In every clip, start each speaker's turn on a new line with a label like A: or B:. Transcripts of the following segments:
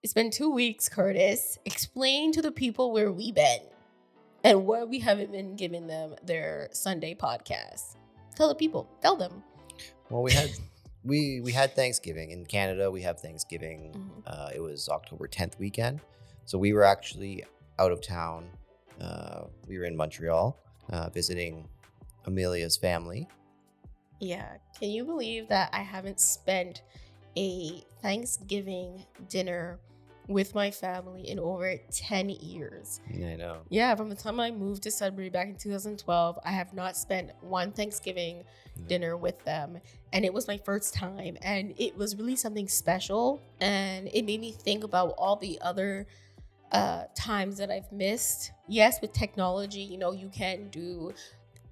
A: It's been 2 weeks, Curtis. Explain to the people where we been and why we haven't been giving them their Sunday podcast. Tell the people. Tell them.
B: Well, we had Thanksgiving in Canada. We have Thanksgiving. It was October 10th weekend, so we were actually out of town. We were in Montreal visiting Amelia's family.
A: Yeah. Can you believe that I haven't spent a Thanksgiving dinner with my family in over 10 years?
B: I know.
A: Yeah, from the time I moved to Sudbury back in 2012, I have not spent one Thanksgiving dinner with them. And it was my first time. And it was really something special. And it made me think about all the other times that I've missed. Yes, with technology, you can do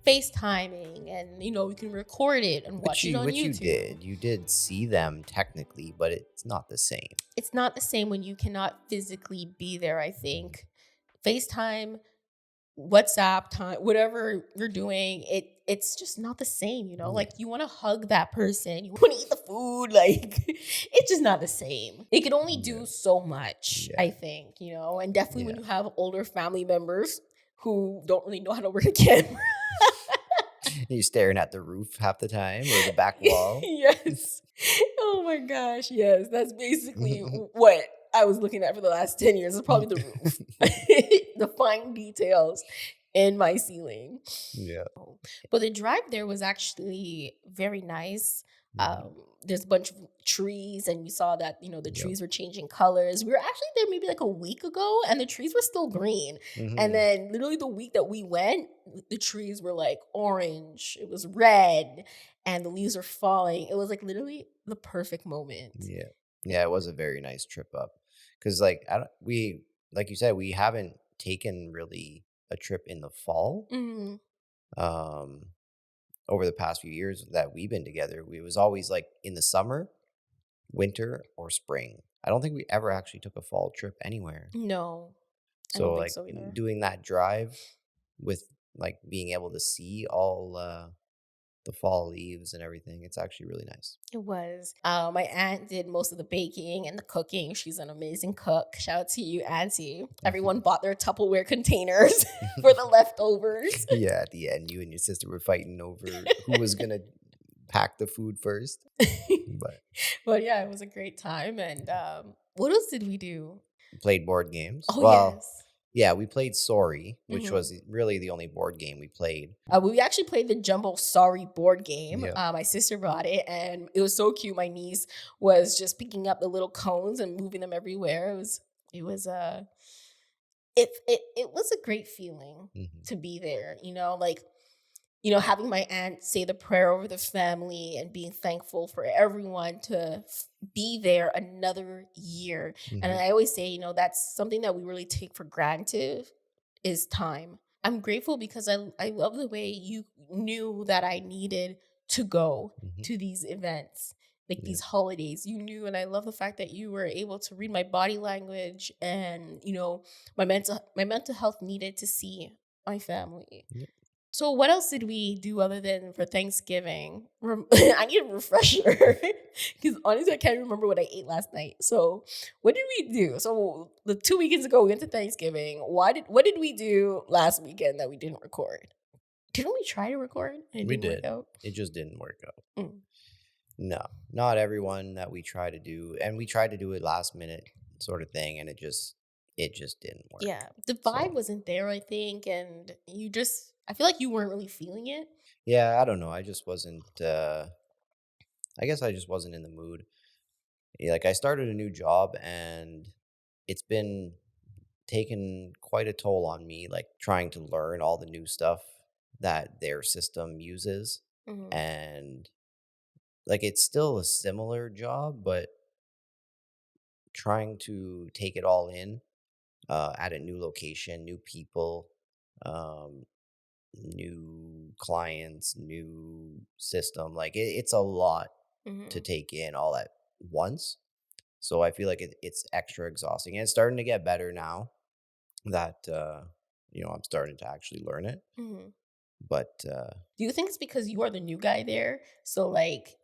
A: FaceTiming and, you can record it and watch it on YouTube.
B: You did see them technically, but it's not the same.
A: It's not the same when you cannot physically be there, I think. FaceTime, WhatsApp time, whatever you're doing, it's just not the same, Like, you want to hug that person, you want to eat the food, like, it's just not the same. It can only do so much, I think, and definitely when you have older family members who don't really know how to work a camera.
B: You're staring at the roof half the time or the back wall.
A: Yes. Oh my gosh. Yes. That's basically what I was looking at for the last 10 years. It's probably the roof. The fine details in my ceiling.
B: Yeah.
A: But the drive there was actually very nice. There's a bunch of trees and we saw that, the trees were changing colors. We were actually there maybe like a week ago and the trees were still green. And then literally the week that we went, the trees were like orange, it was red, and the leaves were falling. It was like literally the perfect moment.
B: Yeah, it was a very nice trip up. Because like you said, we haven't taken really a trip in the fall. Over the past few years that we've been together, we was always like in the summer, winter, or spring. I don't think we ever actually took a fall trip anywhere.
A: No.
B: So like doing that drive with like being able to see all the fall leaves and everything, it's actually really nice.
A: It was. My aunt did most of the baking and the cooking. She's an amazing cook. Shout out to you, Auntie. Everyone bought their Tupperware containers for the leftovers.
B: Yeah, at the end, you and your sister were fighting over who was going to pack the food first.
A: But yeah, it was a great time. And what else did we do?
B: Played board games.
A: Oh, yes.
B: Yeah, we played Sorry, which was really the only board game we played.
A: We actually played the Jumbo Sorry board game. My sister brought it, and it was so cute. My niece was just picking up the little cones and moving them everywhere. It was a great feeling to be there. Having my aunt say the prayer over the family and being thankful for everyone to be there another year. And I always say, that's something that we really take for granted is time. I'm grateful because I love the way you knew that I needed to go to these events, like these holidays. You knew, and I love the fact that you were able to read my body language and, my mental health needed to see my family. So what else did we do other than for Thanksgiving? I need a refresher because honestly, I can't remember what I ate last night. So what did we do? So the 2 weekends ago, we went to Thanksgiving. What did we do last weekend that we didn't record? Didn't we try to record?
B: We did. It just didn't work out. No, not everyone that we try to do. And we tried to do it last minute sort of thing. And it just didn't work.
A: Yeah. The vibe wasn't there, I think. And I feel like you weren't really feeling it.
B: Yeah, I don't know. I just wasn't, I guess I just wasn't in the mood. Like I started a new job and it's been taken quite a toll on me, like trying to learn all the new stuff that their system uses. And like, it's still a similar job, but trying to take it all in at a new location, new people, new clients, new system. Like it's a lot to take in all at once. So I feel like it's extra exhausting. And it's starting to get better now that, I'm starting to actually learn it. But
A: do you think it's because you are the new guy there? So like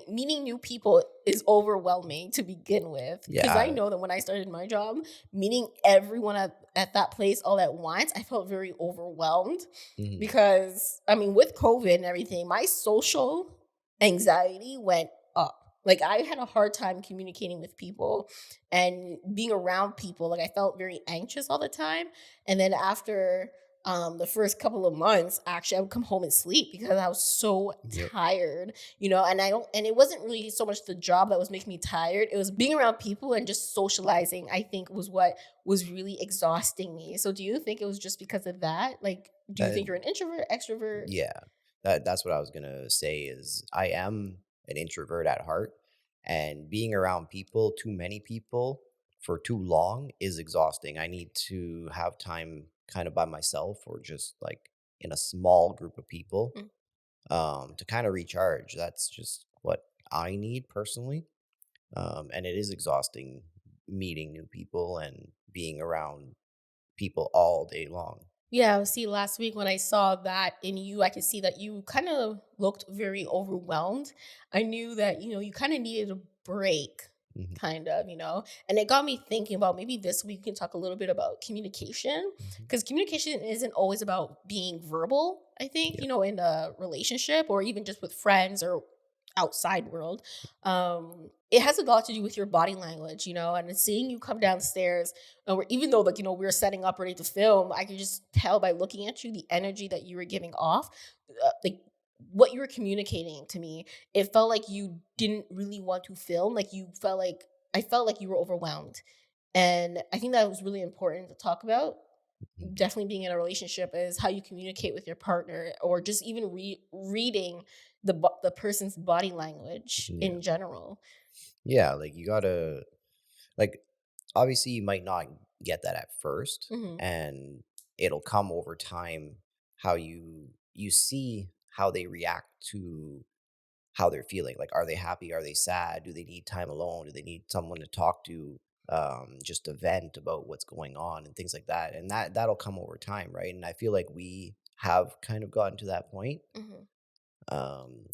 A: meeting new people is overwhelming to begin with. Because I
B: Yeah.
A: know that when I started my job, meeting everyone at that place all at once, I felt very overwhelmed.
B: Mhm.
A: Because, I mean, with COVID and everything, my social anxiety went up. Like, I had a hard time communicating with people and being around people. Like, I felt very anxious all the time. And then after the first couple of months, actually, I would come home and sleep because I was so
B: Yep.
A: tired, and I don't, and it wasn't really so much the job that was making me tired. It was being around people and just socializing, I think, was what was really exhausting me. So do you think it was just because of that? Like, do you
B: That
A: think you're an introvert, extrovert?
B: Yeah, that's what I was gonna say is I am an introvert at heart, and being around people, too many people for too long is exhausting. I need to have time kind of by myself or just like in a small group of people
A: Mm.
B: to kind of recharge. That's just what I need personally. And it is exhausting meeting new people and being around people all day long.
A: Yeah, see, last week when I saw that in you, I could see that you kind of looked very overwhelmed. I knew that, you kind of needed a break,
B: Hmm.
A: kind of, and it got me thinking about maybe this week we can talk a little bit about communication,
B: Hmm.
A: because communication isn't always about being verbal, I think,
B: Yeah.
A: in a relationship or even just with friends or outside world. It has a lot to do with your body language, and seeing you come downstairs and even though, like, we were setting up ready to film, I could just tell by looking at you the energy that you were giving off, like what you were communicating to me. It felt like you didn't really want to film. Like I felt like you were overwhelmed, and I think that was really important to talk about.
B: Mhm.
A: Definitely being in a relationship is how you communicate with your partner, or just even reading the person's body language
B: Yeah.
A: in general.
B: Yeah, like you gotta like obviously you might not get that at first
A: Hmm.
B: and it'll come over time how you see how they react to how they're feeling. Like are they happy? Are they sad? Do they need time alone? Do they need someone to talk to? Just to vent about what's going on and things like that. And that'll come over time, right? And I feel like we have kind of gotten to that point
A: Hmm.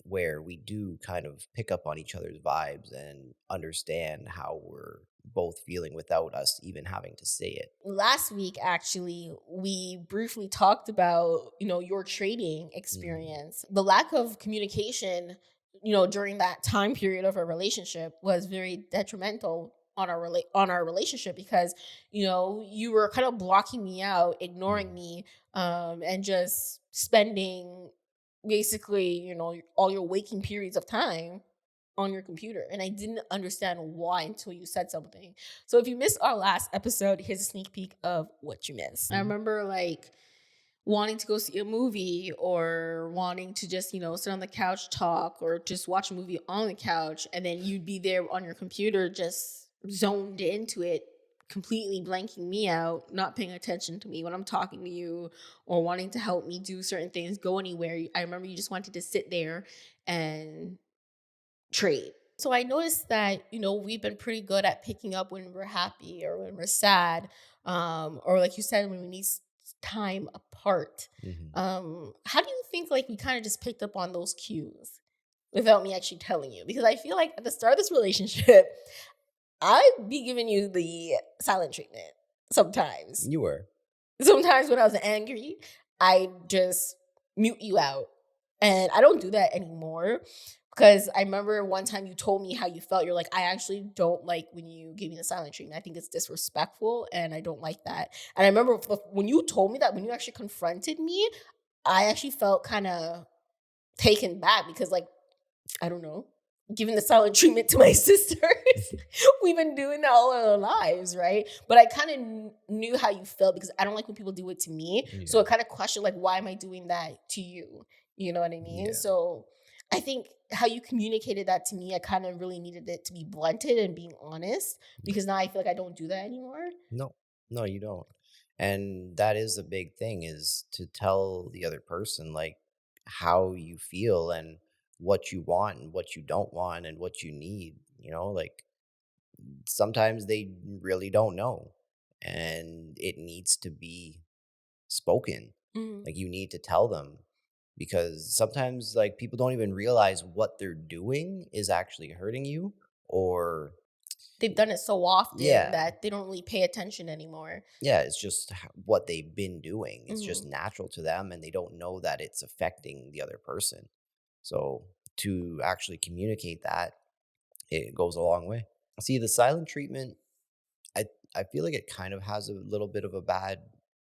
B: where we do kind of pick up on each other's vibes and understand how we're both feeling without us even having to say it.
A: Last week, actually, we briefly talked about, your trading
B: Mhm.
A: experience. The lack of communication, during that time period of our relationship was very detrimental on our relationship, because, you were kind of blocking me out, ignoring
B: Mhm.
A: me, and just spending basically, all your waking periods of time on your computer, and I didn't understand why until you said something. So if you missed our last episode, here's a sneak peek of what you missed. I remember, like, wanting to go see a movie, or wanting to just, sit on the couch, talk, or just watch a movie on the couch, and then you'd be there on your computer just zoned into it, completely blanking me out, not paying attention to me when I'm talking to you, or wanting to help me do certain things, go anywhere. I remember you just wanted to sit there and trade. So I noticed that, we've been pretty good at picking up when we're happy or when we're sad, or like you said, when we need time apart.
B: Mhm.
A: How do you think, like, we kind of just picked up on those cues without me actually telling you? Because I feel like at the start of this relationship, I'd be giving you the silent treatment sometimes.
B: You were.
A: Sometimes when I was angry, I just mute you out. And I don't do that anymore, because I remember one time you told me how you felt. You're like, I actually don't like when you give me the silent treatment. I think it's disrespectful and I don't like that. And I remember when you told me that, when you actually confronted me, I actually felt kind of taken back, because, like, I don't know, giving the silent treatment to my sisters. We've been doing that all our lives, right? But I kind of knew how you felt, because I don't like when people do it to me. So I
B: Yeah.
A: kind of questioned, like, why am I doing that to you? You know what I mean?
B: Yeah.
A: So I think how you communicated that to me, I kind of really needed it to be blunted and being honest,
B: Yeah.
A: because now I feel like I don't do that anymore.
B: No. No, you don't. And that is a big thing is to tell the other person like how you feel and what you want and what you don't want and what you need, like sometimes they really don't know and it needs to be spoken.
A: Mhm.
B: Like you need to tell them because sometimes like people don't even realize what they're doing is actually hurting you or
A: They've done it so often
B: yeah,
A: that they don't really pay attention anymore.
B: yeah, it's just what they've been doing. It's just
A: Mhm.
B: natural to them, and they don't know that it's affecting the other person. So to actually communicate that, it goes a long way. See, the silent treatment, I I feel like it kind of has a little bit of a bad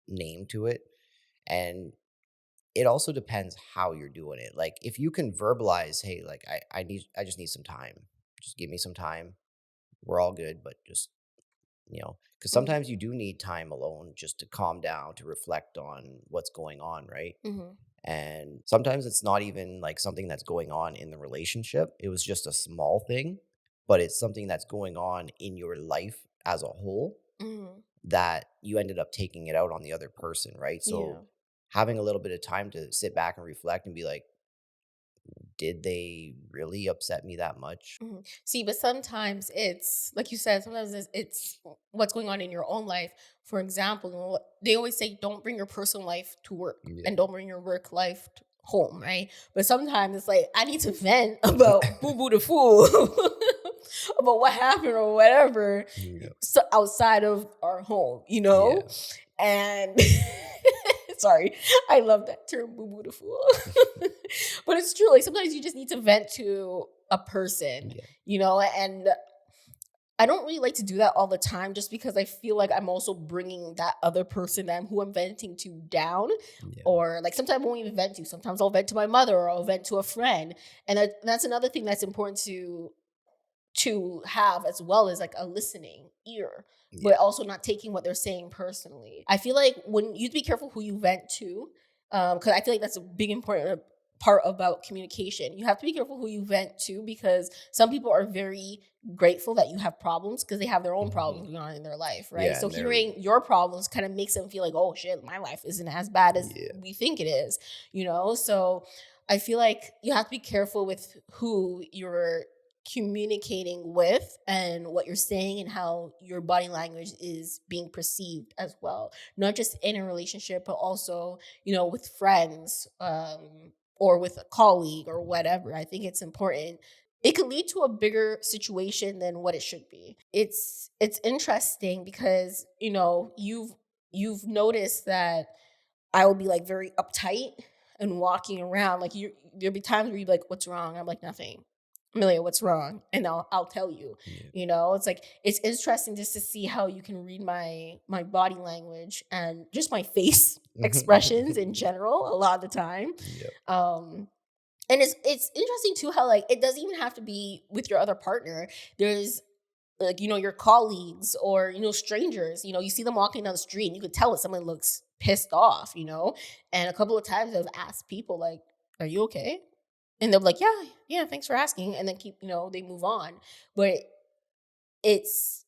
B: name to it, and it also depends how you're doing it. Like if you can verbalize, hey, like I just need some time. Just give me some time. We're all good, but just, because
A: Mhm.
B: sometimes you do need time alone just to calm down, to reflect on what's going on, right?
A: Mhm.
B: And sometimes it's not even like something that's going on in the relationship. It was just a small thing, but it's something that's going on in your life as a whole
A: Mhm.
B: that you ended up taking it out on the other person, right? So
A: Yeah.
B: having a little bit of time to sit back and reflect and be like, did they really upset me that much?
A: Mhm. See, but sometimes it's like you said. Sometimes it's what's going on in your own life. For example, they always say, "Don't bring your personal life to work,
B: Yeah.
A: and don't bring your work life home." Right? But sometimes it's like I need to vent about boo boo the fool, about what happened or whatever,
B: Yeah.
A: so outside of our home,
B: Yeah.
A: and sorry, I love that term, boo boo the fool. But it's true. Like sometimes you just need to vent to a person,
B: Yeah.
A: and I don't really like to do that all the time just because I feel like I'm also bringing that other person who I'm venting to down.
B: Yeah.
A: Or like sometimes I won't even vent to. Sometimes I'll vent to my mother or I'll vent to a friend. And that's another thing that's important to have as well as like a listening ear, but
B: Yeah.
A: also not taking what they're saying personally. I feel like when you be careful who you vent to, because I feel like that's a big important part about communication. You have to be careful who you vent to because some people are very grateful that you have problems because they have their own
B: Mhm.
A: problems going on in their life, right?
B: Yeah,
A: So
B: and they're
A: hearing your problems kind of makes them feel like, oh shit, my life isn't as bad as
B: yeah.
A: we think it is. So I feel like you have to be careful with who you're communicating with and what you're saying and how your body language is being perceived as well, not just in a relationship but also with friends, or with a colleague or whatever. I think it's important. It could lead to a bigger situation than what it should be. It's interesting because you've noticed that I will be like very uptight and walking around. Like there'll be times where you're like, "What's wrong?" I'm like, "Nothing." Amelia, what's wrong? And I'll tell you.
B: Yeah.
A: It's like it's interesting just to see how you can read my body language and just my face expressions in general a lot of the time.
B: Yep.
A: Um, and it's interesting too how like it doesn't even have to be with your other partner. There's like your colleagues or strangers. You see them walking down the street and you could tell that someone looks pissed off. And a couple of times I've asked people like, are you okay? And they'll be like, yeah, yeah, thanks for asking, and then they move on. But it's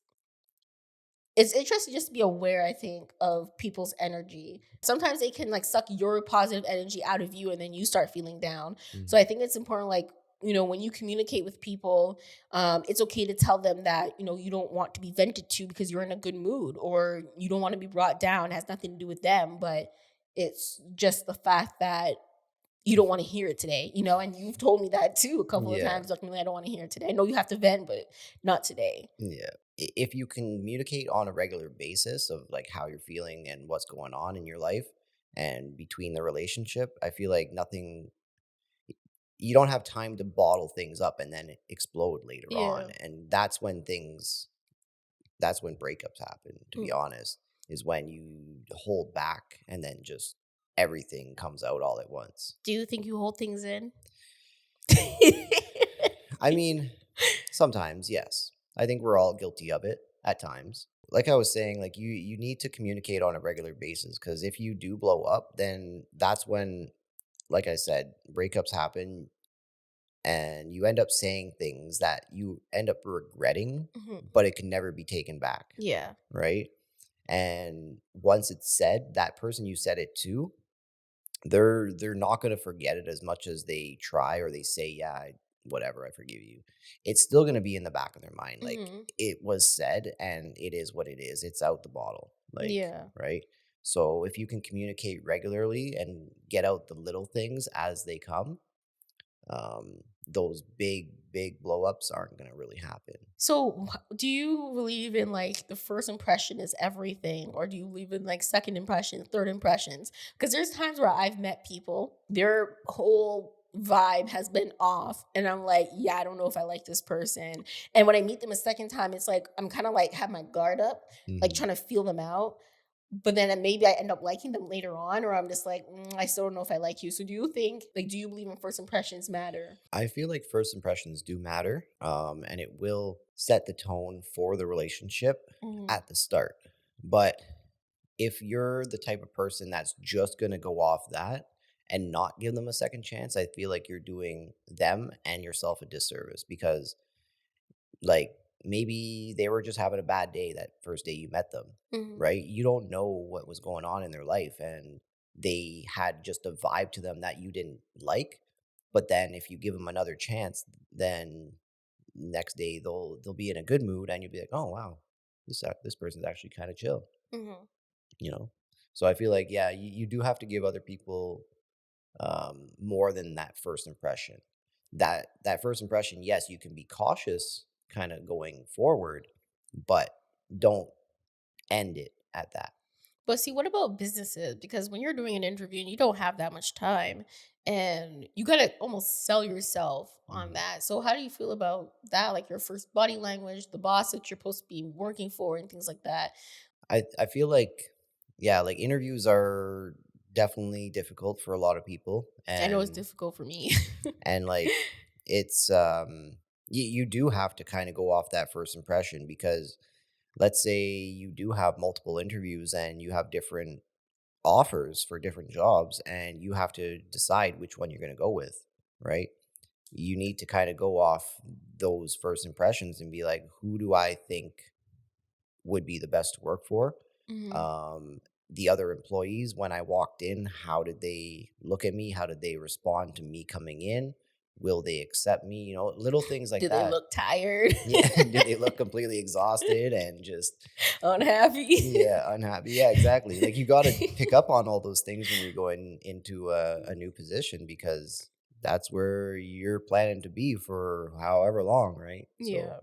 A: it's interesting just to be aware, I think, of people's energy. Sometimes they can like suck your positive energy out of you and then you start feeling down. So I
B: Mhm.
A: think it's important, like, when you communicate with people, it's okay to tell them that, you don't want to be vented to because you're in a good mood or you don't want to be brought down. It has nothing to do with them, but it's just the fact that you don't want to hear it today. And you've told me that too a couple of
B: Yeah.
A: times, like, "Really, I don't want to hear it today. I know you have to vent, but not today."
B: Yeah. If you can communicate on a regular basis of like how you're feeling and what's going on in your life and between the relationship, I feel like nothing, you don't have time to bottle things up and then explode later on.
A: Yeah.
B: And that's when breakups happen, to be
A: Mm.
B: honest, is when you hold back and then just everything comes out all at once.
A: Do you think you hold things in?
B: I mean, sometimes, yes. I think we're all guilty of it at times. Like I was saying, like you need to communicate on a regular basis because if you do blow up, then that's when, like I said, breakups happen and you end up saying things that you end up regretting,
A: Mhm.
B: but it can never be taken back,
A: Yeah.
B: right? And once it's said, that person you said it to, they're not gonna forget it as much as they try or they say, "Yeah, whatever, I forgive you." It's still gonna be in the back of their mind, like,
A: Mhm.
B: it was said, and it is what it is, it's out the bottle, like,
A: Yeah.
B: right? So, if you can communicate regularly and get out the little things as they come, those big blow ups aren't going to really happen.
A: So, do you believe in like the first impression is everything, or do you believe in like second impression, third impressions? Because there's times where I've met people, their whole vibe has been off, and I'm like, yeah, I don't know if I like this person. And when I meet them a second time, it's like I'm kind of like have my guard up, like
B: Hmm.
A: trying to feel them out. But then maybe I end up liking them later on, or I'm just like, I still don't know if I like you. So, do you think, like, do you believe in first impressions matter?
B: I feel like first impressions do matter, and it will set the tone for the relationship
A: Mhm.
B: at the start. But if you're the type of person that's just going to go off that and not give them a second chance, I feel like you're doing them and yourself a disservice because, like, maybe they were just having a bad day that first day you met them,
A: Mhm.
B: right? You don't know what was going on in their life, and they had just a vibe to them that you didn't like. But then if you give them another chance, then next day they'll be in a good mood, and you'll be like, oh wow, this person's actually kind of chill,
A: Mhm.
B: you know. So I feel like, yeah, you do have to give other people more than that first impression. That first impression, yes, you can be cautious kind of going forward, but don't end it at that.
A: But see, what about businesses? Because when you're doing an interview and you don't have that much time and you got to almost sell yourself on
B: Mhm.
A: that. So, how do you feel about that? Like your first body language, the boss that you're supposed to be working for, and things like that.
B: I feel like, yeah, like interviews are definitely difficult for a lot of people,
A: I know it's difficult for me.
B: and like it's you do have to kind of go off that first impression because let's say you do have multiple interviews and you have different offers for different jobs and you have to decide which one you're going to go with, right? You need to kind of go off those first impressions and be like, who do I think would be the best to work for?
A: Mhm.
B: Um, the other employees, when I walked in, how did they look at me? How did they respond to me coming in? Will they accept me? You know, little things like
A: Do they
B: that.
A: look tired?
B: Yeah. Do they look completely exhausted and just,
A: Unhappy?
B: yeah, unhappy? Yeah, exactly. Like you got to pick up on all those things when you're going into a new position because that's where you're planning to be for however long, right? So,
A: Yeah.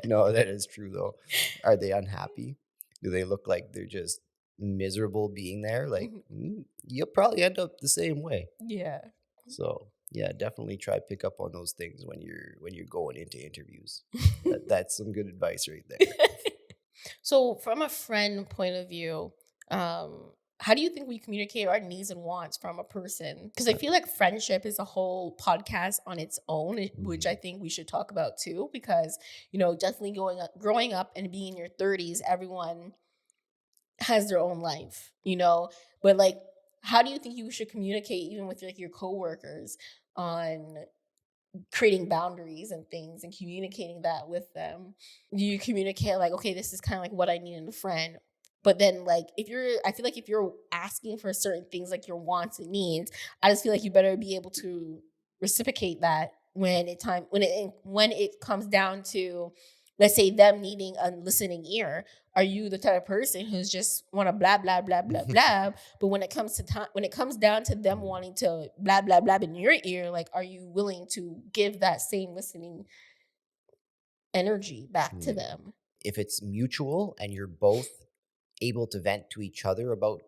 B: no, that is true though. Are they unhappy? Do they look like they're just miserable being there? Like,
A: Mhm.
B: you'll probably end up the same way.
A: Yeah.
B: So, yeah, definitely try pick up on those things when you're going into interviews. That's some good advice right there.
A: So, from a friend point of view, how do you think we communicate our needs and wants from a person? Because I
B: Uh,
A: feel like friendship is a whole podcast on its own, which I
B: mhm,
A: think we should talk about too. Because definitely growing up and being in your 30s, everyone has their own life, But like, how do you think you should communicate even with like your coworkers on creating boundaries and things and communicating that with them? You communicate like, okay, this is kind of like what I need in a friend. But then like I feel like if you're asking for certain things like your wants and needs, I just feel like you better be able to reciprocate that when it comes down to, let's say, them needing a listening ear. Are you the type of person who's just want to blah blah blah blah blah? But when it comes to time, when it comes down to them
B: mhm,
A: wanting to blah blah blah in your ear, like, are you willing to give that same listening energy back to
B: yeah.
A: them?
B: If it's mutual and you're both able to vent to each other about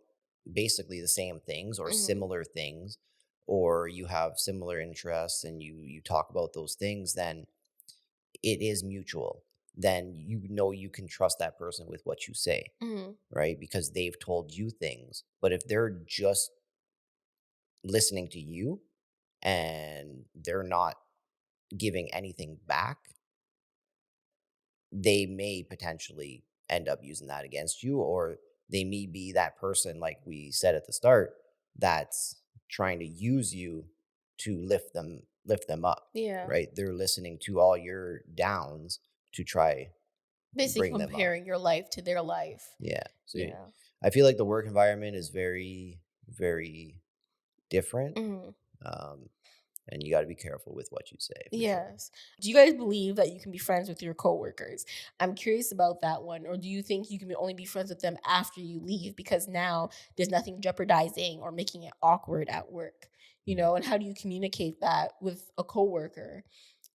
B: basically the same things or
A: Mhm.
B: similar things, or you have similar interests and you talk about those things, then it is mutual. Then you know you can trust that person with what you say,
A: Mhm.
B: right? Because they've told you things. But if they're just listening to you and they're not giving anything back, they may potentially end up using that against you, or they may be that person, like we said at the start, that's trying to use you to lift them up,
A: Yeah.
B: right? They're listening to all your downs to try
A: Basically
B: bring them up.
A: comparing your life to their life.
B: Yeah. So
A: Yeah.
B: I feel like the work environment is very, very different.
A: Mhm.
B: Um, and you got to be careful with what you say for sure.
A: Yes. Do you guys believe that you can be friends with your coworkers? I'm curious about that one. Or do you think you can only be friends with them after you leave because now there's nothing jeopardizing or making it awkward at work? you know, and how do you communicate that with a coworker?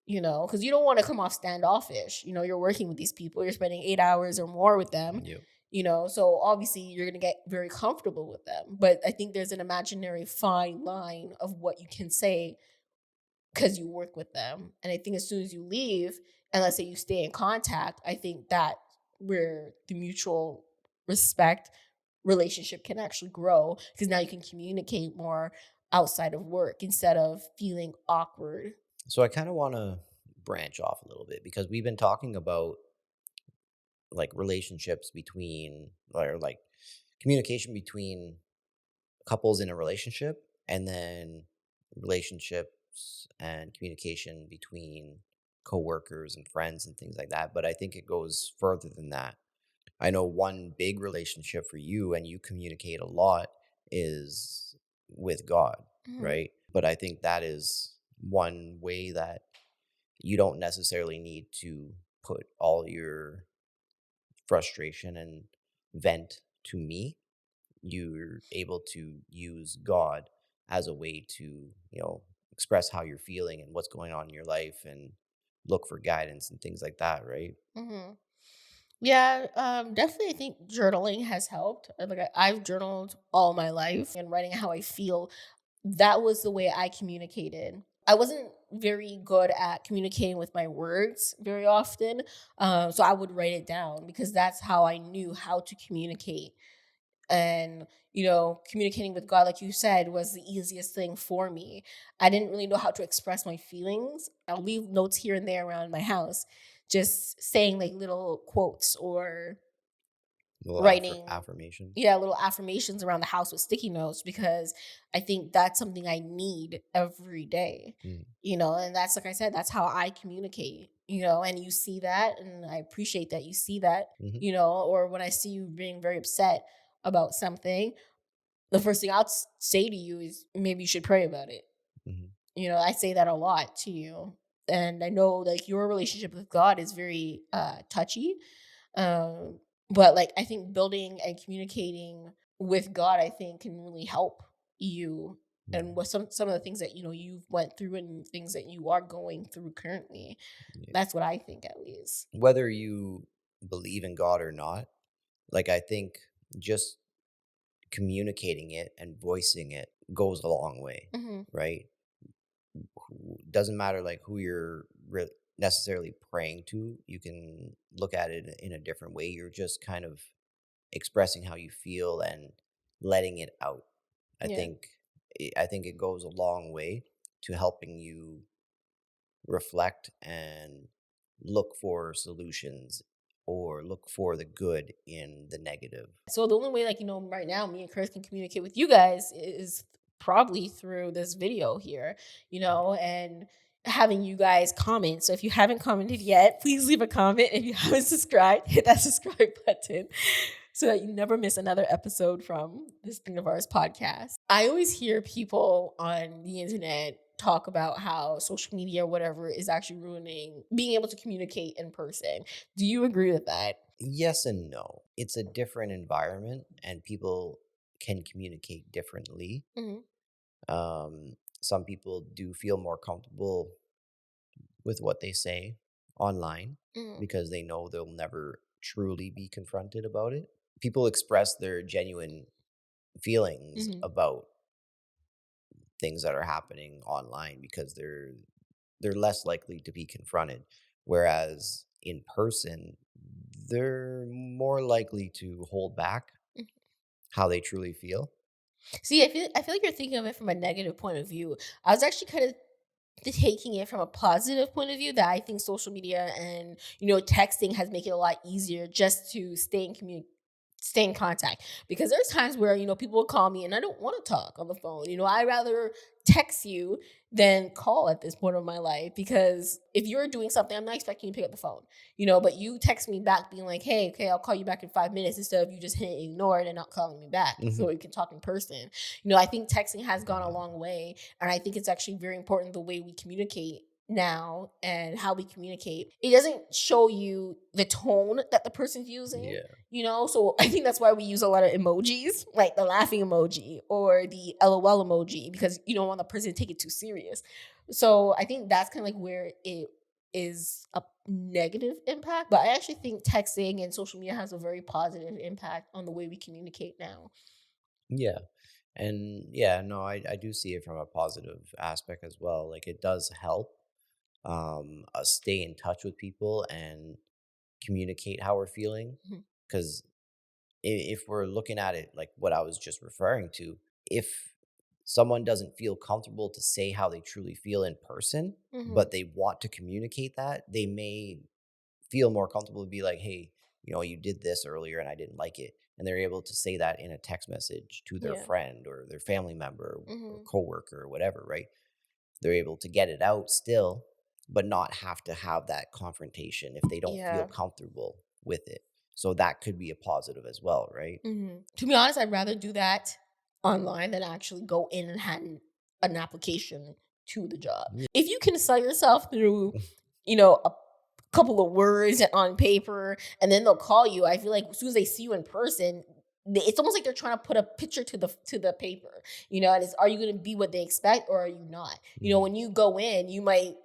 A: You know, because you don't want to come off standoffish. You know, you're working with these people, you're spending 8 hours or more with them,
B: Yep.
A: you know, so obviously you're going to get very comfortable with them. But I think there's an imaginary fine line of what you can say because you work with them. And I think as soon as you leave, and let's say you stay in contact, I think that where the mutual respect relationship can actually grow, because now you can communicate more outside of work instead of feeling awkward.
B: So I kind of want to branch off a little bit because we've been talking about like relationships between or like communication between couples in a relationship and then relationships and communication between coworkers and friends and things like that. But I think it goes further than that. I know one big relationship for you and you communicate a lot is with God,
A: Mhm.
B: right? But I think that is one way that you don't necessarily need to put all your frustration and vent to me. You're able to use God as a way to, express how you're feeling and what's going on in your life and look for guidance and things like that, right?
A: Mhm. Yeah, definitely. I think journaling has helped. I've journaled all my life and writing how I feel. That was the way I communicated. I wasn't very good at communicating with my words very often, so I would write it down because that's how I knew how to communicate. And you know, communicating with God, like you said, was the easiest thing for me. I didn't really know how to express my feelings. I'll leave notes here and there around my house, just saying like little quotes or
B: Little
A: writing,
B: affirmations.
A: yeah, little affirmations around the house with sticky notes, because I think that's something I need every day.
B: Mm,
A: You know, and that's, like I said, that's how I communicate, you know, and you see that, and I appreciate that you see that,
B: hmm
A: you know. Or when I see you being very upset about something, the first thing I'll say to you is maybe you should pray about it.
B: hmm
A: You know, I say that a lot to you. And I know like your relationship with God is very touchy. Um, but like I think building and communicating with God, I think, can really help you, and what some of the things that, you know, you've went through and things that you are going through currently.
B: Yeah.
A: That's what I think, at least.
B: Whether you believe in God or not, like I think just communicating it and voicing it goes a long way,
A: Hmm.
B: right? Doesn't matter like who you're necessarily praying to. You can look at it in a different way. You're just kind of expressing how you feel and letting it out. I
A: Yeah.
B: think I think it goes a long way to helping you reflect and look for solutions or look for the good in the negative.
A: So the only way, like, you know, right now, me and Chris can communicate with you guys is probably through this video here, you know, and having you guys comment. So if you haven't commented yet, please leave a comment. If you haven't subscribed, hit that subscribe button so that you never miss another episode from this Thing of Ours podcast. I always hear people on the internet talk about how social media or whatever is actually ruining being able to communicate in person. Do you agree with that?
B: Yes and no. It's a different environment and people can communicate differently.
A: Hmm.
B: Some people do feel more comfortable with what they say online
A: Hmm.
B: because they know they'll never truly be confronted about it. People express their genuine feelings
A: Hmm.
B: about things that are happening online because they're less likely to be confronted, whereas in person they're more likely to hold back how they truly feel.
A: See, I feel like you're thinking of it from a negative point of view. I was actually kind of taking it from a positive point of view, that I think social media and, you know, texting has made it a lot easier just to stay in contact, because there's times where, you know, people will call me and I don't want to talk on the phone. You know, I rather text you than call at this point of my life, because if you're doing something, I'm not expecting you to pick up the phone, you know, but you text me back being like, hey, okay, I'll call you back in 5 minutes, instead of you just hitting ignore it and not calling me back so
B: hmm
A: we can talk in person. You know, I think texting has gone a long way, and I think it's actually very important the way we communicate now and how we communicate, it doesn't show you the tone that the person's using.
B: Yeah.
A: You know, so I think that's why we use a lot of emojis, like the laughing emoji or the LOL emoji, because you don't want the person to take it too serious. So I think that's kind of like where it is a negative impact. But I actually think texting and social media has a very positive impact on the way we communicate now.
B: Yeah. And yeah, no, I do see it from a positive aspect as well. Like it does help us stay in touch with people and communicate how we're feeling.
A: Mhm.
B: Because if we're looking at it like what I was just referring to, if someone doesn't feel comfortable to say how they truly feel in person,
A: Mhm.
B: but they want to communicate that, they may feel more comfortable to be like, hey, you did this earlier and I didn't like it. And they're able to say that in a text message to their
A: Yeah.
B: friend or their family member or
A: Mhm.
B: coworker or whatever, right? They're able to get it out still, but not have to have that confrontation if they don't feel
A: Yeah.
B: comfortable with it. So that could be a positive as well, right?
A: To be honest, I'd rather do that online than actually go in and hand an application to the job.
B: Yeah.
A: If you can sell yourself through, a couple of words on paper, and then they'll call you, I feel like as soon as they see you in person, it's almost like they're trying to put a picture to the paper, and it's, are you going to be what they expect or are you not?
B: Mhm.
A: When you go in, you might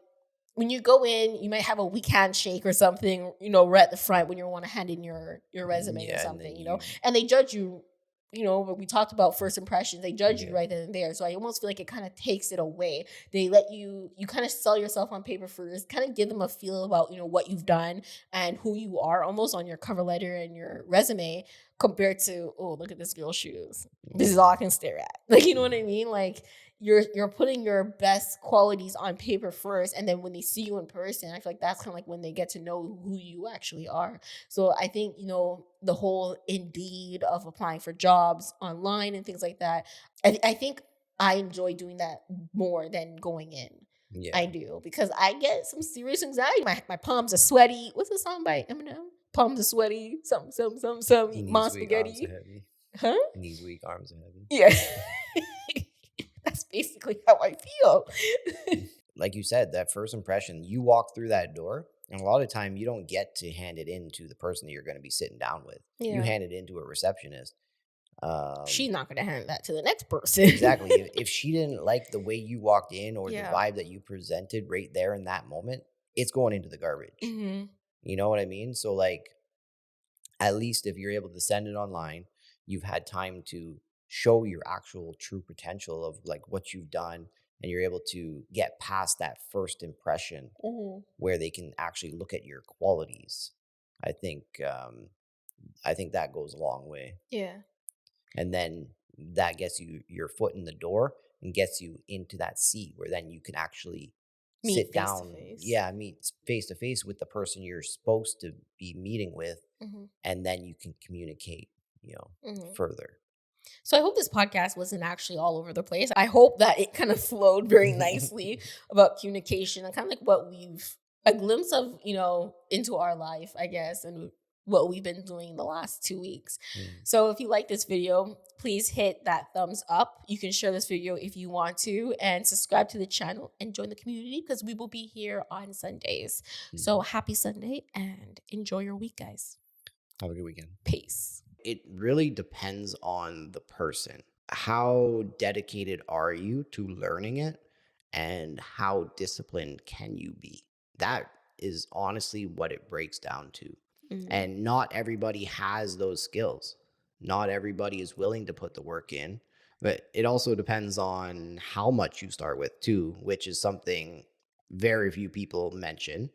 A: have a weak handshake or something, right at the front when you want to hand in your resume or
B: Yeah, and then
A: something, and they judge you. But we talked about first impressions. They judge you
B: yeah,
A: right then and there. So I almost feel like it kind of takes it away. They let you kind of sell yourself on paper first, kind of give them a feel about, what you've done and who you are almost on your cover letter and your resume, compared to, oh, look at this girl's shoes. This is all I can stare at. Like, you know what I
B: mhm,
A: mean? Like, you're putting your best qualities on paper first, and then when they see you in person, I feel like that's kind of like when they get to know who you actually are. So I think, the whole Indeed of applying for jobs online and things like that, I think I enjoy doing that more than going in. I
B: yeah.
A: do, because I get some serious anxiety. My palms are sweaty. What's the song by Eminem? Palms are sweaty. Some eat mom
B: Knees weak, arms are
A: spaghetti.
B: heavy.
A: Huh?
B: Knees weak, arms are heavy.
A: Yeah. That's basically how I feel.
B: Like you said, that first impression, you walk through that door, and a lot of time you don't get to hand it in to the person that you're going to be sitting down with. You
A: Yeah.
B: hand it into a receptionist.
A: She's not gonna hand that to the next person.
B: Exactly. If she didn't like the way you walked in or the
A: Yeah.
B: vibe that you presented right there in that moment, it's going into the garbage.
A: Mhm.
B: You know what I mean? So, like, at least if you're able to send it online, you've had time to show your actual true potential of like what you've done, and you're able to get past that first impression
A: Mhm.
B: where they can actually look at your qualities. I think I think that goes a long way.
A: Yeah.
B: And then that gets you your foot in the door and gets you into that seat where then you can actually
A: Meet
B: sit
A: face to
B: down,
A: face.
B: yeah, meet face to face with the person you're supposed to be meeting with,
A: Mhm.
B: and then you can communicate, you know,
A: Mhm.
B: further.
A: So I hope this podcast wasn't actually all over the place. I hope that it kind of flowed very nicely about communication and kind of like what we've a glimpse of, into our life, I guess, and what we've been doing the last 2 weeks.
B: Mm.
A: So if you like this video, please hit that thumbs up. You can share this video if you want to, and subscribe to the channel and join the community, because we will be here on Sundays. So
B: Mhm.
A: happy Sunday and enjoy your week, guys.
B: Have a good weekend.
A: Peace.
B: It really depends on the person. How dedicated are you to learning it, and how disciplined can you be? That is honestly what it breaks down to.
A: Mhm.
B: And not everybody has those skills. Not everybody is willing to put the work in, but it also depends on how much you start with too, which is something very few people mention.